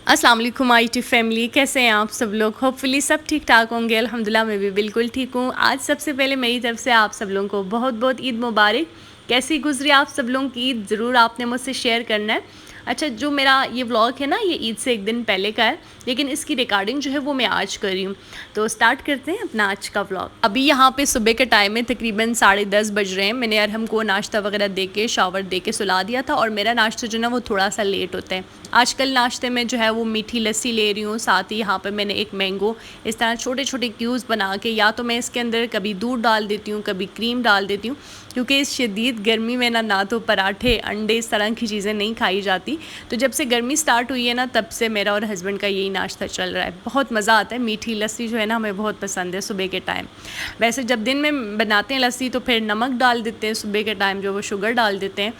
अस्सलाम वालेकुम IT family, कैसे हैं आप सब लोग। होपफुली सब ठीक ठाक होंगे। अल्हम्दुलिल्लाह मैं भी बिल्कुल ठीक हूँ। आज सबसे पहले मेरी तरफ से आप सब लोगों को बहुत बहुत ईद मुबारक। कैसी गुजरी आप सब लोगों की ईद, ज़रूर आपने मुझसे शेयर करना है। अच्छा, जो मेरा ये व्लॉग है ना, ये ईद से एक दिन पहले का है, लेकिन इसकी रिकॉर्डिंग जो है वो मैं आज कर रही हूँ। तो स्टार्ट करते हैं अपना आज का व्लॉग। अभी यहाँ पे सुबह के टाइम में तकरीबन 10:30 बज रहे हैं। मैंने अरहम को नाश्ता वगैरह दे के, शावर दे के सुला दिया था, और मेरा नाश्ता जो ना वो थोड़ा सा लेट होता है। आजकल नाश्ते में जो है वो मीठी लस्सी ले रही हूँ, साथ ही यहाँ पे मैंने एक मैंगो इस तरह छोटे छोटे क्यूब्स बना के, या तो मैं इसके अंदर कभी दूध डाल देती हूँ, कभी क्रीम डाल देती हूँ, क्योंकि इस शदीद गर्मी में ना तो पराठे अंडे इस तरह की चीज़ें नहीं खाई जाती। तो जब से गर्मी स्टार्ट हुई है ना, तब से मेरा और हस्बैंड का यही नाश्ता चल रहा है। बहुत मज़ा आता है। मीठी लस्सी जो है ना हमें बहुत पसंद है सुबह के टाइम। वैसे जब दिन में बनाते हैं लस्सी तो फिर नमक डाल देते हैं, सुबह के टाइम जो वो शुगर डाल देते हैं।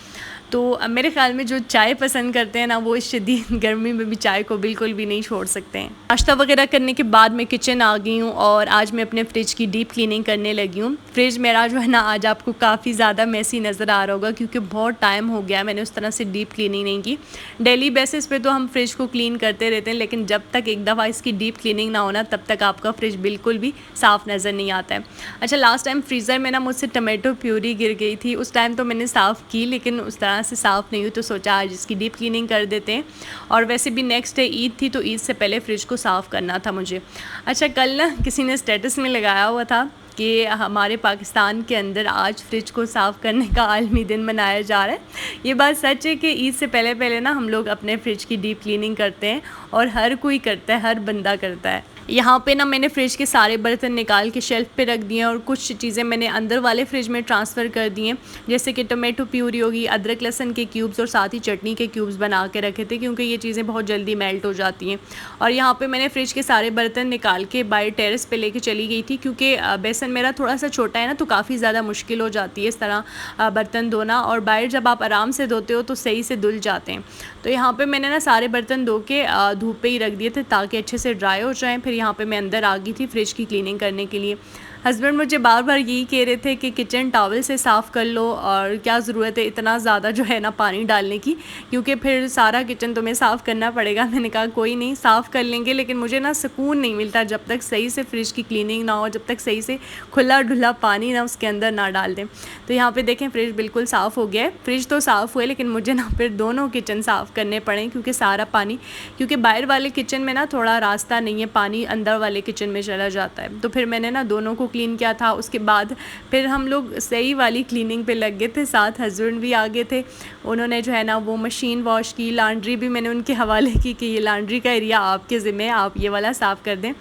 तो मेरे ख्याल में जो चाय पसंद करते हैं ना, वो इस शदीद गर्मी में भी चाय को बिल्कुल भी नहीं छोड़ सकते हैं। नाश्ता वगैरह करने के बाद मैं किचन आ गई हूँ, और आज मैं अपने फ्रिज की डीप क्लीनिंग करने लगी हूँ। फ्रिज मेरा जो है ना आज आपको काफ़ी ज़्यादा मैसी नज़र आ रहा होगा, क्योंकि बहुत टाइम हो गया मैंने उस तरह से डीप क्लीनिंग नहीं की। डेली बेसिस पे तो हम फ्रिज को क्लीन करते रहते हैं, लेकिन जब तक एक दफ़ा इसकी डीप क्लीनिंग ना होना, तब तक आपका फ्रिज बिल्कुल भी साफ़ नज़र नहीं आता है। अच्छा, लास्ट टाइम फ्रीज़र में ना मुझसे टमाटो प्यूरी गिर गई थी। उस टाइम तो मैंने साफ़ की, लेकिन उस तरह से साफ़ नहीं हुई, तो सोचा आज इसकी डीप क्लीनिंग कर देते हैं। और वैसे भी नेक्स्ट डे ईद थी, तो ईद से पहले फ्रिज को साफ़ करना था मुझे। अच्छा, कल ना किसी ने स्टेटस में लगाया हुआ था कि हमारे पाकिस्तान के अंदर आज फ्रिज को साफ़ करने का आलमी दिन मनाया जा रहा है। ये बात सच है कि ईद से पहले पहले ना हम लोग अपने फ्रिज की डीप क्लीनिंग करते हैं, और हर कोई करता है, हर बंदा करता है। यहाँ पे ना मैंने फ्रिज के सारे बर्तन निकाल के शेल्फ़ पे रख दिए हैं, और कुछ चीज़ें मैंने अंदर वाले फ्रिज में ट्रांसफ़र कर दी हैं, जैसे कि टमाटो प्यूरी होगी, अदरक लहसुन के क्यूब्स, और साथ ही चटनी के क्यूब्स बना के रखे थे, क्योंकि ये चीज़ें बहुत जल्दी मेल्ट हो जाती हैं। और यहाँ पे मैंने फ्रिज के सारे बर्तन निकाल के बाहर टेरेस पे लेके चली गई थी, क्योंकि बेसन मेरा थोड़ा सा छोटा है ना, तो काफ़ी ज़्यादा मुश्किल हो जाती है इस तरह बर्तन धोना, और बाहर जब आप आराम से धोते हो तो सही से धुल जाते हैं। तो यहाँ पे मैंने ना सारे बर्तन धो के धूप पे ही रख दिए थे, ताकि अच्छे से ड्राई हो जाएं। फिर यहाँ पे मैं अंदर आ गई थी फ्रिज की क्लीनिंग करने के लिए। हस्बैंड मुझे बार बार यही कह रहे थे कि किचन टॉवल से साफ़ कर लो, और क्या ज़रूरत है इतना ज़्यादा जो है ना पानी डालने की, क्योंकि फिर सारा किचन तुम्हें साफ़ करना पड़ेगा। मैंने कहा कोई नहीं, साफ़ कर लेंगे, लेकिन मुझे ना सुकून नहीं मिलता जब तक सही से फ्रिज की क्लीनिंग ना हो, जब तक सही से खुला ढुला पानी ना उसके अंदर ना डाल दें। तो यहाँ पर देखें फ्रिज बिल्कुल साफ़ हो गया है। फ्रिज तो साफ़ हुए, लेकिन मुझे ना फिर दोनों किचन साफ़ करने पड़े, क्योंकि सारा पानी, क्योंकि बाहर वाले किचन में ना थोड़ा रास्ता नहीं है, पानी अंदर वाले किचन में चला जाता है। तो फिर मैंने ना दोनों को क्लीन किया था। उसके बाद फिर हम लोग सही वाली क्लीनिंग पे लग गए थे। साथ हस्बैंड भी आ गए थे, उन्होंने जो है ना वो मशीन वॉश की, लॉन्ड्री भी मैंने उनके हवाले की कि ये लॉन्ड्री का एरिया आपके ज़िम्मे है, आप ये वाला साफ़ कर दें।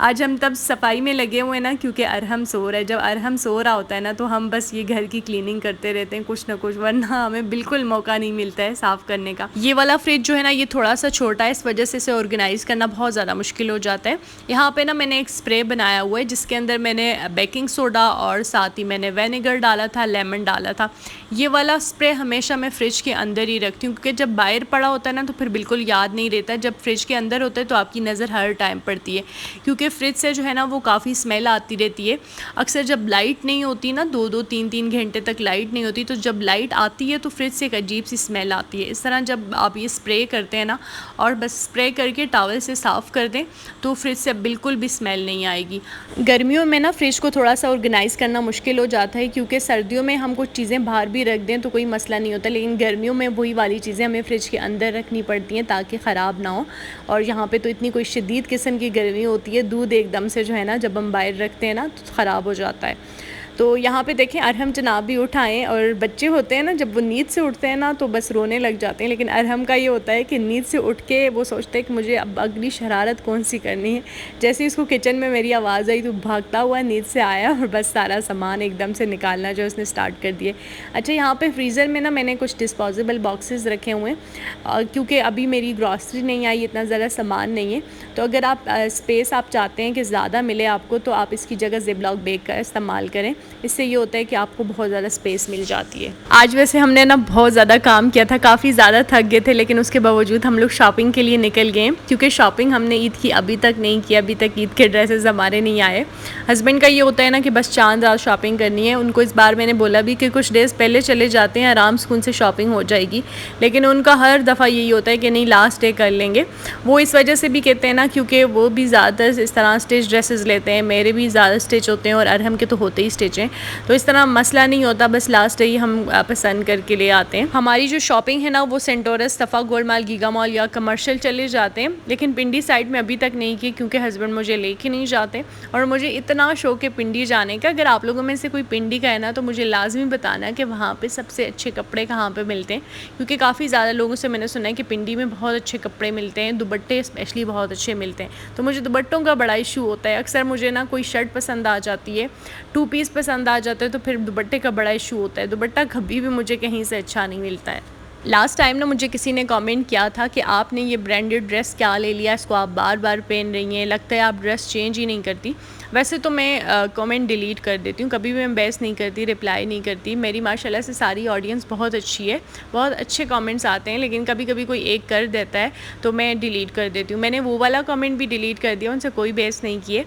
आज हम तब सफाई में लगे हुए हैं ना, क्योंकि अरहम सो रहा है। जब अरहम सो रहा होता है ना, तो हम बस ये घर की क्लीनिंग करते रहते हैं कुछ ना कुछ, वरना हमें बिल्कुल मौका नहीं मिलता है साफ़ करने का। ये वाला फ्रिज जो है ना ये थोड़ा सा छोटा है, इस वजह से इसे ऑर्गेनाइज़ करना बहुत ज़्यादा मुश्किल हो जाता है। यहाँ पे ना मैंने एक स्प्रे बनाया हुआ है, जिसके अंदर मैंने बेकिंग सोडा और साथ ही मैंने विनेगर डाला था, लेमन डाला था। ये वाला स्प्रे हमेशा मैं फ्रिज के अंदर ही रखती हूँ, क्योंकि जब बाहर पड़ा होता है ना तो फिर बिल्कुल याद नहीं रहता। जब फ्रिज के अंदर होता है तो आपकी नज़र हर टाइम पड़ती है, क्योंकि फ्रिज से जो है ना वो काफ़ी स्मेल आती रहती है। अक्सर जब लाइट नहीं होती ना, 2-2 3-3 घंटे तक लाइट नहीं होती, तो जब लाइट आती है तो फ्रिज से एक अजीब सी स्मेल आती है। इस तरह जब आप ये स्प्रे करते हैं ना, और बस स्प्रे करके टॉवल से साफ़ कर दें, तो फ्रिज से बिल्कुल भी स्मेल नहीं आएगी। गर्मियों में ना फ्रिज को थोड़ा सा ऑर्गेनाइज़ करना मुश्किल हो जाता है, क्योंकि सर्दियों में हम कुछ चीज़ें बाहर भी रख दें तो कोई मसला नहीं होता, लेकिन गर्मियों में वही वाली चीज़ें हमें फ्रिज के अंदर रखनी पड़ती हैं ताकि ख़राब ना हो। और यहाँ पे तो इतनी कोई शदीद किस्म की गर्मी होती है, दूध एकदम से जो है ना जब हम बाहर रखते हैं ना तो ख़राब हो जाता है। तो यहाँ पे देखें अरहम जनाब भी उठाएँ, और बच्चे होते हैं ना जब वो नींद से उठते हैं ना तो बस रोने लग जाते हैं, लेकिन अरहम का ये होता है कि नींद से उठ के वो सोचते हैं कि मुझे अब अगली शरारत कौन सी करनी है। जैसे ही उसको किचन में मेरी आवाज़ आई तो भागता हुआ नींद से आया, और बस सारा सामान एकदम से निकालना जो उसने स्टार्ट कर दिए। अच्छा, यहाँ पे फ्रीज़र में ना मैंने कुछ डिस्पोजेबल बॉक्सेस रखे हुए हैं, क्योंकि अभी मेरी ग्रॉसरी नहीं आई, इतना ज़्यादा सामान नहीं है। तो अगर आप स्पेस आप चाहते हैं कि ज़्यादा मिले आपको, तो आप इसकी जगह ज़िपलॉक बैग का इस्तेमाल करें। इससे ये होता है कि आपको बहुत ज़्यादा स्पेस मिल जाती है। आज वैसे हमने ना बहुत ज़्यादा काम किया था, काफ़ी ज़्यादा थक गए थे, लेकिन उसके बावजूद हम लोग शॉपिंग के लिए निकल गए, क्योंकि शॉपिंग हमने ईद की अभी तक नहीं की, अभी तक ईद के ड्रेसेस हमारे नहीं आए। हस्बैंड का ये होता है ना कि बस चांद रात शॉपिंग करनी है। उनको इस बार मैंने बोला भी कि कुछ डेज़ पहले चले जाते हैं, आराम सुकून से शॉपिंग हो जाएगी, लेकिन उनका हर दफ़ा यही होता है कि नहीं लास्ट डे कर लेंगे। वो इस वजह से भी कहते हैं ना, क्योंकि वो भी ज़्यादा इस तरह स्टिच ड्रेसेस लेते हैं, मेरे भी ज़्यादा स्टिच होते हैं और अरहम के तो होते ही स्टिच हैं, तो इस तरह मसला नहीं होता, बस लास्ट डे ही हम पसंद करके ले आते हैं। हमारी जो शॉपिंग है ना वो सेंटोरस, सफ़ा गोल्ड मॉल, गीगा मॉल या कमर्शियल चले जाते हैं, लेकिन पिंडी साइड में अभी तक नहीं की, क्योंकि हस्बैंड मुझे लेके नहीं जाते और मुझे इतना शौक है पिंडी जाने का। अगर आप लोगों में से कोई पिंडी का है ना तो मुझे लाजमी बताना कि वहाँ पे सबसे अच्छे कपड़े कहाँ पे मिलते हैं, क्योंकि काफ़ी ज़्यादा लोगों से मैंने सुना है कि पिंडी में बहुत अच्छे कपड़े मिलते हैं, दुपट्टे स्पेशली बहुत अच्छे मिलते हैं। तो मुझे दुपट्टों का बड़ा इशू होता है। अक्सर मुझे ना कोई शर्ट पसंद आ जाती है, 2 पीस पसंद आ जाते हैं, तो फिर दुपट्टे का बड़ा इशू होता है। दुपट्टा कभी भी मुझे कहीं से अच्छा नहीं मिलता है। लास्ट टाइम ना मुझे किसी ने कमेंट किया था कि आपने ये ब्रांडेड ड्रेस क्या ले लिया, इसको आप बार बार पहन रही हैं, लगता है आप ड्रेस चेंज ही नहीं करती। वैसे तो मैं कमेंट डिलीट कर देती हूँ, कभी भी मैं बहस नहीं करती, रिप्लाई नहीं करती। मेरी माशाल्लाह से सारी ऑडियंस बहुत अच्छी है, बहुत अच्छे कमेंट्स आते हैं, लेकिन कभी कभी कोई एक कर देता है तो मैं डिलीट कर देती हूँ। मैंने वो वाला कमेंट भी डिलीट कर दिया, उनसे कोई बहस नहीं किए,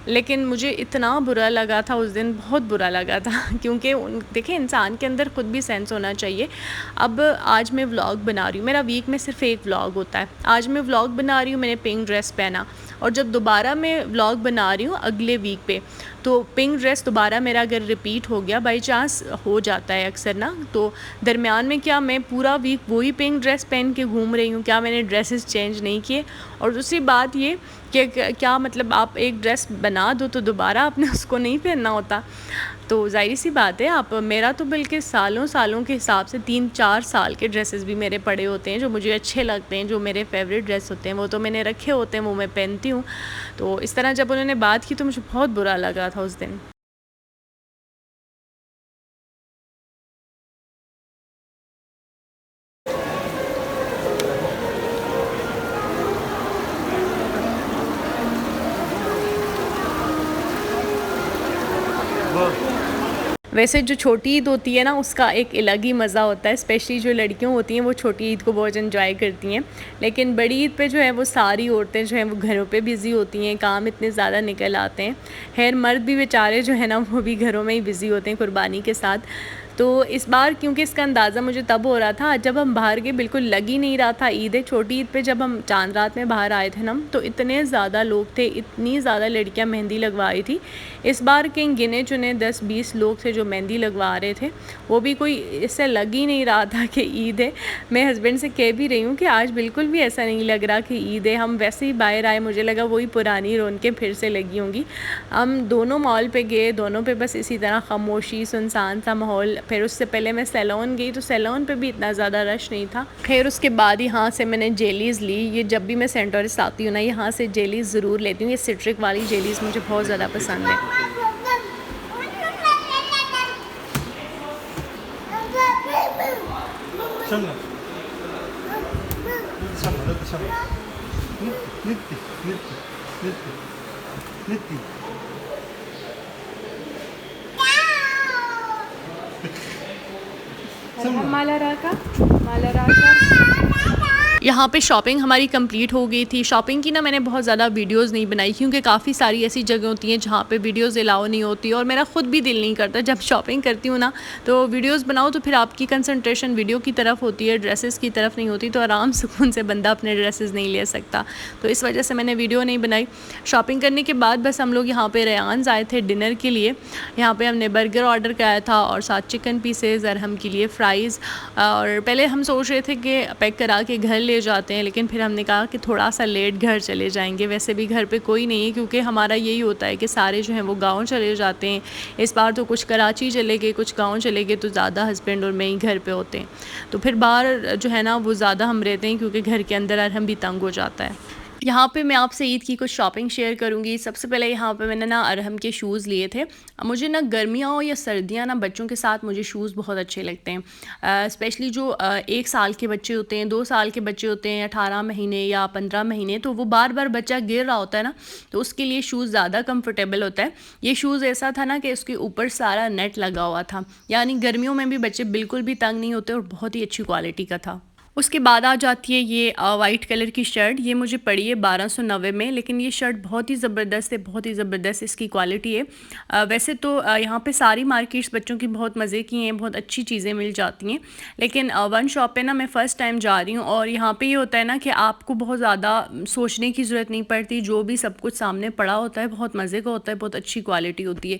लेकिन मुझे इतना बुरा लगा था उस दिन, बहुत बुरा लगा था क्योंकि देखिए इंसान के अंदर ख़ुद भी सेंस होना चाहिए। अब आज मैं व्लॉग बना रही हूँ, मेरा वीक में सिर्फ एक व्लॉग होता है। आज मैं व्लॉग बना रही हूँ, मैंने पिंक ड्रेस पहना, और जब दोबारा मैं व्लॉग बना रही हूँ अगले वीक पे, तो पिंक ड्रेस दोबारा मेरा अगर रिपीट हो गया, बाई चांस हो जाता है अक्सर ना, तो दरमियान में क्या मैं पूरा वीक वही पिंक ड्रेस पहन के घूम रही हूँ? क्या मैंने ड्रेसेस चेंज नहीं किए? और दूसरी बात ये कि क्या मतलब आप एक ड्रेस बना दो तो दोबारा आपने उसको नहीं पहनना होता? तो ज़ाहिर सी बात है, आप मेरा तो बल्कि सालों सालों के हिसाब से 3-4 साल के ड्रेसेस भी मेरे पड़े होते हैं जो मुझे अच्छे लगते हैं, जो मेरे फेवरेट ड्रेस होते हैं वो तो मैंने रखे होते हैं, वो मैं पहनती हूँ। तो इस तरह जब उन्होंने बात की तो मुझे बहुत बुरा लगा था उस दिन। वैसे जो छोटी ईद होती है ना उसका एक अलग ही मज़ा होता है, स्पेशली जो लड़कियां होती हैं वो छोटी ईद को बहुत एंजॉय करती हैं। लेकिन बड़ी ईद पे जो है वो सारी औरतें जो हैं वो घरों पे बिज़ी होती हैं, काम इतने ज़्यादा निकल आते हैं। खैर मर्द भी बेचारे जो है ना वो भी घरों में ही बिज़ी होते हैं कुर्बानी के साथ। तो इस बार क्योंकि इसका अंदाज़ा मुझे तब हो रहा था जब हम बाहर गए, बिल्कुल लग ही नहीं रहा था ईद है। छोटी ईद पे जब हम चांद रात में बाहर आए थे ना तो इतने ज़्यादा लोग थे, इतनी ज़्यादा लड़कियां मेहंदी लगवाई थी। इस बार के गिने चुने 10-20 लोग थे जो मेहंदी लगवा रहे थे, वो भी कोई इससे लग ही नहीं रहा था कि ईद है। मैं हस्बैंड से कह भी रही हूँ कि आज बिल्कुल भी ऐसा नहीं लग रहा कि ईद है। हम वैसे ही बाहर आए, मुझे लगा वही पुरानी रौनकें फिर से लगी होंगी। हम दोनों मॉल पे गए, दोनों पे बस इसी तरह खामोशी, सुनसान सा माहौल। फिर उससे पहले मैं सैलून गई तो सैलून पे भी इतना ज़्यादा रश नहीं था। खैर उसके बाद यहाँ से मैंने जेलीज़ ली। ये जब भी मैं सेंटोरस आती हूँ ना यहाँ से जेलीज़ ज़रूर लेती हूँ। ये सिट्रिक वाली जेलीज़ मुझे बहुत ज़्यादा पसंद है। यहाँ पे शॉपिंग हमारी कंप्लीट हो गई थी। शॉपिंग की ना मैंने बहुत ज़्यादा वीडियोस नहीं बनाई क्योंकि काफ़ी सारी ऐसी जगह होती हैं जहाँ पे वीडियोस अलाउ नहीं होती, और मेरा ख़ुद भी दिल नहीं करता जब शॉपिंग करती हूँ ना तो वीडियोस बनाओ तो फिर आपकी कंसंट्रेशन वीडियो की तरफ होती है, ड्रेसेस की तरफ नहीं होती, तो आराम सुकून से बंदा अपने ड्रेसेस नहीं ले सकता। तो इस वजह से मैंने वीडियो नहीं बनाई। शॉपिंग करने के बाद बस हम लोग यहाँ पर रेयान्स आए थे डिनर के लिए। यहाँ पर हमने बर्गर ऑर्डर कराया था और साथ चिकन पीसेज, अरहम के लिए फ़्राइज़। और पहले हम सोच रहे थे कि पैक करा के घर ले जाते हैं, लेकिन फिर हमने कहा कि थोड़ा सा लेट घर चले जाएंगे। वैसे भी घर पे कोई नहीं है क्योंकि हमारा यही होता है कि सारे जो हैं वो गांव चले जाते हैं। इस बार तो कुछ कराची चले गए, कुछ गांव चले गए, तो ज़्यादा हस्बैंड और मैं ही घर पे होते हैं। तो फिर बाहर जो है ना वो ज़्यादा हम रहते हैं क्योंकि घर के अंदर हम भी तंग हो जाता है। यहाँ पे मैं आपसे ईद की कुछ शॉपिंग शेयर करूँगी। सबसे पहले यहाँ पे मैंने ना अरहम के शूज़ लिए थे। मुझे ना गर्मियाँ हो या सर्दियाँ ना बच्चों के साथ मुझे शूज़ बहुत अच्छे लगते हैं। स्पेशली जो 1 साल के बच्चे होते हैं, 2 साल के बच्चे होते हैं, 18 महीने या 15 महीने, तो वो बार-बार बच्चा गिर रहा होता है ना, तो उसके लिए शूज़ ज़्यादा कंफर्टेबल होता है। ये शूज़ ऐसा था ना कि उसके ऊपर सारा नेट लगा हुआ था, यानी गर्मियों में भी बच्चे बिल्कुल भी तंग नहीं होते और बहुत ही अच्छी क्वालिटी का था। उसके बाद आ जाती है ये वाइट कलर की शर्ट। ये मुझे पड़ी है 1290 में, लेकिन ये शर्ट बहुत ही ज़बरदस्त है, बहुत ही ज़बरदस्त इसकी क्वालिटी है। वैसे तो यहाँ पे सारी मार्केट्स बच्चों की बहुत मज़े की हैं, बहुत अच्छी चीज़ें मिल जाती हैं, लेकिन वन शॉप पे ना मैं फ़र्स्ट टाइम जा रही हूँ और यहाँ पे ये होता है ना कि आपको बहुत ज़्यादा सोचने की ज़रूरत नहीं पड़ती, जो भी सब कुछ सामने पड़ा होता है बहुत मज़े का होता है, बहुत अच्छी क्वालिटी होती है।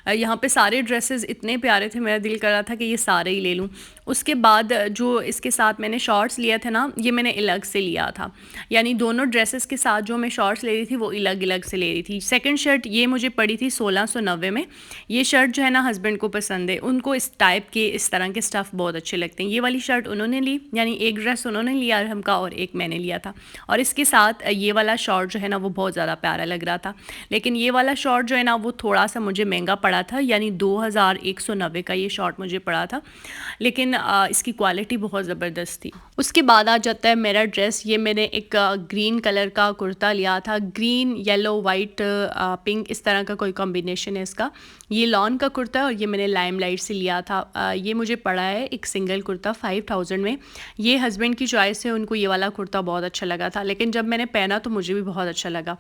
यहाँ पे सारे ड्रेसेस इतने प्यारे थे, मेरा दिल कर रहा था कि ये सारे ही ले लूँ। उसके बाद जो इसके साथ मैंने शॉर्ट्स लिए थे ना, ये मैंने अलग से लिया था, यानी दोनों ड्रेसेस के साथ जो मैं शॉर्ट्स ले रही थी वो अलग अलग से ले रही थी। सेकंड शर्ट ये मुझे पड़ी थी 1690 में। ये शर्ट जो है ना हस्बैंड को पसंद है, उनको इस टाइप के इस तरह के स्टफ़ बहुत अच्छे लगते हैं। ये वाली शर्ट उन्होंने ली, यानी एक ड्रेस उन्होंने लिया अरहम का और एक मैंने लिया था, और इसके साथ ये वाला शॉर्ट जो है ना वो बहुत ज़्यादा प्यारा लग रहा था। लेकिन ये वाला शॉर्ट जो है ना वो थोड़ा सा मुझे महंगा पड़ा था, यानी 2190 का ये शॉर्ट मुझे पड़ा था, लेकिन इसकी क्वालिटी बहुत ज़बरदस्त थी। उसके बाद आ जाता है मेरा ड्रेस। ये मैंने एक ग्रीन कलर का कुर्ता लिया था, ग्रीन येलो वाइट पिंक इस तरह का कोई कॉम्बिनेशन है इसका। ये लॉन का कुर्ता है और ये मैंने लाइमलाइट से लिया था। ये मुझे पड़ा है एक सिंगल कुर्ता 5000 में। ये हस्बैंड की चॉइस है, उनको ये वाला कुर्ता बहुत अच्छा लगा था, लेकिन जब मैंने पहना तो मुझे भी बहुत अच्छा लगा।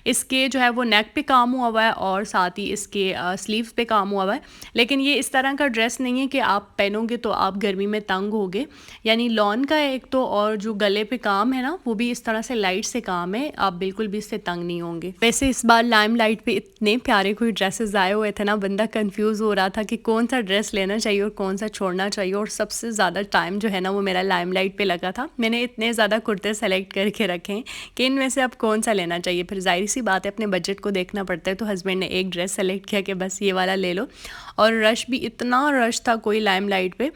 इसके जो है वो नेक पे काम हुआ हुआ है और साथ ही इसके स्लीव्स पे काम हुआ हुआ है, लेकिन ये इस तरह का ड्रेस नहीं है कि आप पहनोगे तो आप गर्मी में तंग होगे। यानी लॉन का है एक तो, और जो गले पे काम है ना वो भी इस तरह से लाइट से काम है, आप बिल्कुल भी इससे तंग नहीं होंगे। वैसे इस बार लाइमलाइट पे इतने प्यारे कोई ड्रेसेस आए हुए थे ना, बंदा कंफ्यूज हो रहा था कि कौन सा ड्रेस लेना चाहिए और कौन सा छोड़ना चाहिए, और सबसे ज़्यादा टाइम जो है ना वो मेरा लाइमलाइट पे लगा था। मैंने इतने ज़्यादा कुर्ते सेलेक्ट करके रखे हैं कि इनमें से अब कौन सा लेना चाहिए। फिर जाहिर सी बात है अपने बजट को देखना पड़ता है, तो हस्बैंड ने एक ड्रेस सेलेक्ट किया कि बस ये वाला ले लो। और रश भी इतना रश था, कोई लाइमलाइट पे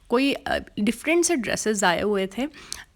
कोई डिफरेंट से ड्रेसेस आए हुए थे,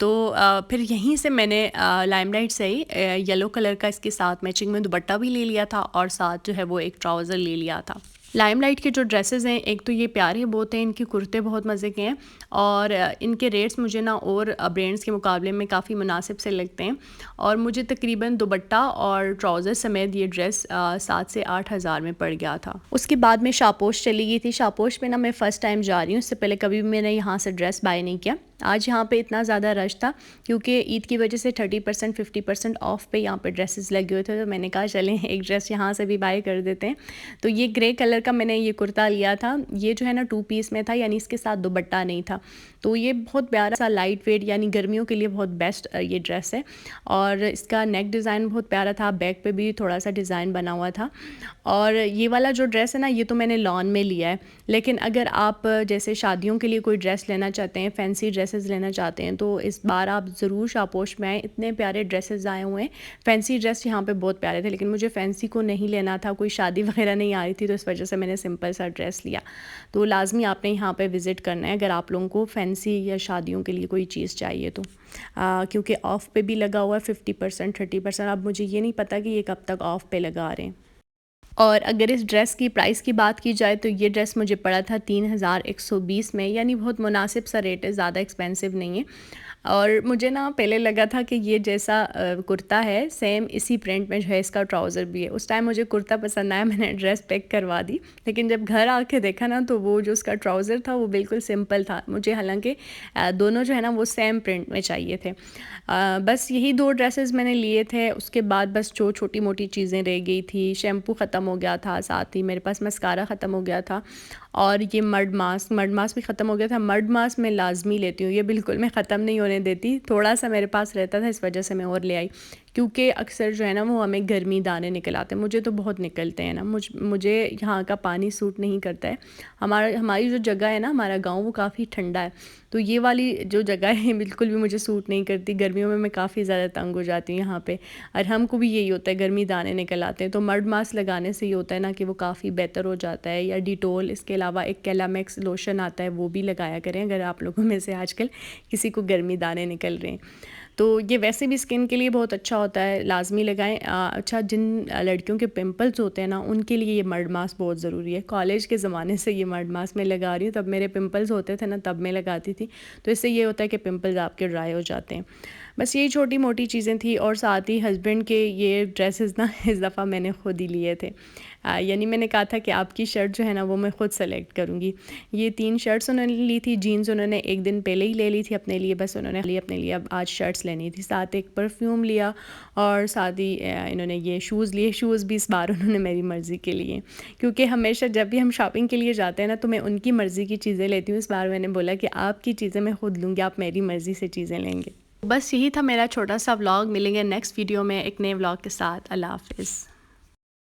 तो फिर यहीं से मैंने लाइमलाइट से ही येलो कलर का इसके साथ मैचिंग में दुपट्टा भी ले लिया था और साथ जो है वो एक ट्राउज़र ले लिया था। लाइमलाइट के जो ड्रेसेस हैं, एक तो ये प्यारे बहुत हैं, इनके कुर्ते बहुत मज़े के हैं और इनके रेट्स मुझे ना और ब्रांड्स के मुकाबले में काफ़ी मुनासिब से लगते हैं, और मुझे तकरीबन दुपट्टा और ट्राउज़र समेत ये ड्रेस 7 से 8 हज़ार में पड़ गया था। उसके बाद मैं शापोश चली गई थी। शापोश में ना मैं फ़र्स्ट टाइम जा रही हूँ, इससे पहले कभी भी मैंने यहाँ से ड्रेस बाय नहीं किया। आज यहाँ पे इतना ज़्यादा रश था क्योंकि ईद की वजह से 30% 50% ऑफ पे यहाँ पे ड्रेसेस लगे हुए थे, तो मैंने कहा चलें एक ड्रेस यहाँ से भी बाय कर देते हैं। तो ये ग्रे कलर का मैंने ये कुर्ता लिया था। ये जो है ना 2 पीस में था, यानी इसके साथ दुपट्टा नहीं था, तो ये बहुत प्यारा सा लाइट वेट, यानी गर्मियों के लिए बहुत बेस्ट ये ड्रेस है। और इसका नेक डिज़ाइन बहुत प्यारा था, बैक पे भी थोड़ा सा डिज़ाइन बना हुआ था। और ये वाला जो ड्रेस है ना ये तो मैंने लॉन में लिया है, लेकिन अगर आप जैसे शादियों के लिए कोई ड्रेस लेना चाहते हैं, फैंसी ड्रेसेस लेना चाहते हैं, तो इस बार आप ज़रूर शापोश में आएँ। इतने प्यारे ड्रेसेस आए हुए हैं, फैंसी ड्रेस यहाँ पे बहुत प्यारे थे, लेकिन मुझे फैंसी को नहीं लेना था, कोई शादी वगैरह नहीं आ रही थी, तो इस वजह से मैंने सिंपल सा ड्रेस लिया। तो लाजमी आपने यहाँ पे विज़िट करना है अगर आप लोगों को फैंसी या शादियों के लिए कोई चीज़ चाहिए तो, क्योंकि ऑफ़ पे भी लगा हुआ है 50% 30%। अब मुझे ये नहीं पता कि ये कब तक ऑफ़ पे लगा रहे हैं। और अगर इस ड्रेस की प्राइस की बात की जाए तो ये ड्रेस मुझे पड़ा था 3120 में, यानी बहुत मुनासिब सा रेट है, ज़्यादा एक्सपेंसिव नहीं है। और मुझे ना पहले लगा था कि ये जैसा कुर्ता है सेम इसी प्रिंट में जो है इसका ट्राउज़र भी है। उस टाइम मुझे कुर्ता पसंद आया, मैंने ड्रेस पैक करवा दी, लेकिन जब घर आके देखा ना तो वो जो उसका ट्राउज़र था वो बिल्कुल सिंपल था। मुझे हालांकि दोनों जो है ना वो सेम प्रिंट में चाहिए थे। बस यही 2 ड्रेसेस मैंने लिए थे। उसके बाद बस जो छोटी मोटी चीज़ें रह गई थी, शैम्पू ख़त्म हो गया था, साथ ही मेरे पास मस्कारा ख़त्म हो गया था, और ये मड मास्क भी ख़त्म हो गया था। मड मास्क मैं लाजमी लेती हूँ, ये बिल्कुल मैं ख़त्म नहीं होने देती, थोड़ा सा मेरे पास रहता था, इस वजह से मैं और ले आई, क्योंकि अक्सर जो है ना वो हमें गर्मी दाने निकल आते हैं। मुझे तो बहुत निकलते हैं ना, मुझे यहाँ का पानी सूट नहीं करता है। हमारी जो जगह है ना, हमारा गांव, वो काफ़ी ठंडा है, तो ये वाली जो जगह है बिल्कुल भी मुझे सूट नहीं करती। गर्मियों में मैं काफ़ी ज़्यादा तंग हो जाती हूँ यहाँ पे, और हमको भी यही होता है, गर्मी दाने निकल आते हैं। तो मड मास्क लगाने से ये होता है ना कि वो काफ़ी बेहतर हो जाता है। या डिटोल, इसके अलावा एक कैलामैक्स लोशन आता है, वो भी लगाया करें अगर आप लोगों में से आजकल किसी को गर्मी दाने निकल रहे हैं। तो ये वैसे भी स्किन के लिए बहुत अच्छा होता है, लाजमी लगाएं। अच्छा, जिन लड़कियों के पिंपल्स होते हैं ना, उनके लिए ये मड मास्क बहुत ज़रूरी है। कॉलेज के ज़माने से ये मड मास्क मैं लगा रही हूँ, तब मेरे पिंपल्स होते थे ना, तब मैं लगाती थी। तो इससे ये होता है कि पिंपल्स आपके ड्राई हो जाते हैं। बस यही छोटी मोटी चीज़ें थी। और साथ ही हस्बैंड के ये ड्रेसेस ना इस दफ़ा मैंने ख़ुद ही लिए थे। यानी मैंने कहा था कि आपकी शर्ट जो है ना वो मैं ख़ुद सेलेक्ट करूँगी। ये 3 शर्ट्स उन्होंने ली थी, जीन्स उन्होंने एक दिन पहले ही ले ली थी अपने लिए, बस उन्होंने खाली अपने लिए अब आज शर्ट्स लेनी थी। साथ एक परफ्यूम लिया और साथ ही इन्होंने ये शूज़ लिए। शूज़ भी इस बार उन्होंने मेरी मर्ज़ी के लिए, क्योंकि हमेशा जब भी हम शॉपिंग के लिए जाते हैं ना तो मैं उनकी मर्ज़ी की चीज़ें लेती हूँ। इस बार मैंने बोला कि आपकी चीज़ें मैं ख़ुद लूँगी, आप मेरी मर्ज़ी से चीज़ें लेंगे। बस यही था मेरा छोटा सा व्लॉग। मिलेंगे नेक्स्ट वीडियो में एक नए व्लॉग के साथ। अल्लाह हाफ़िज़।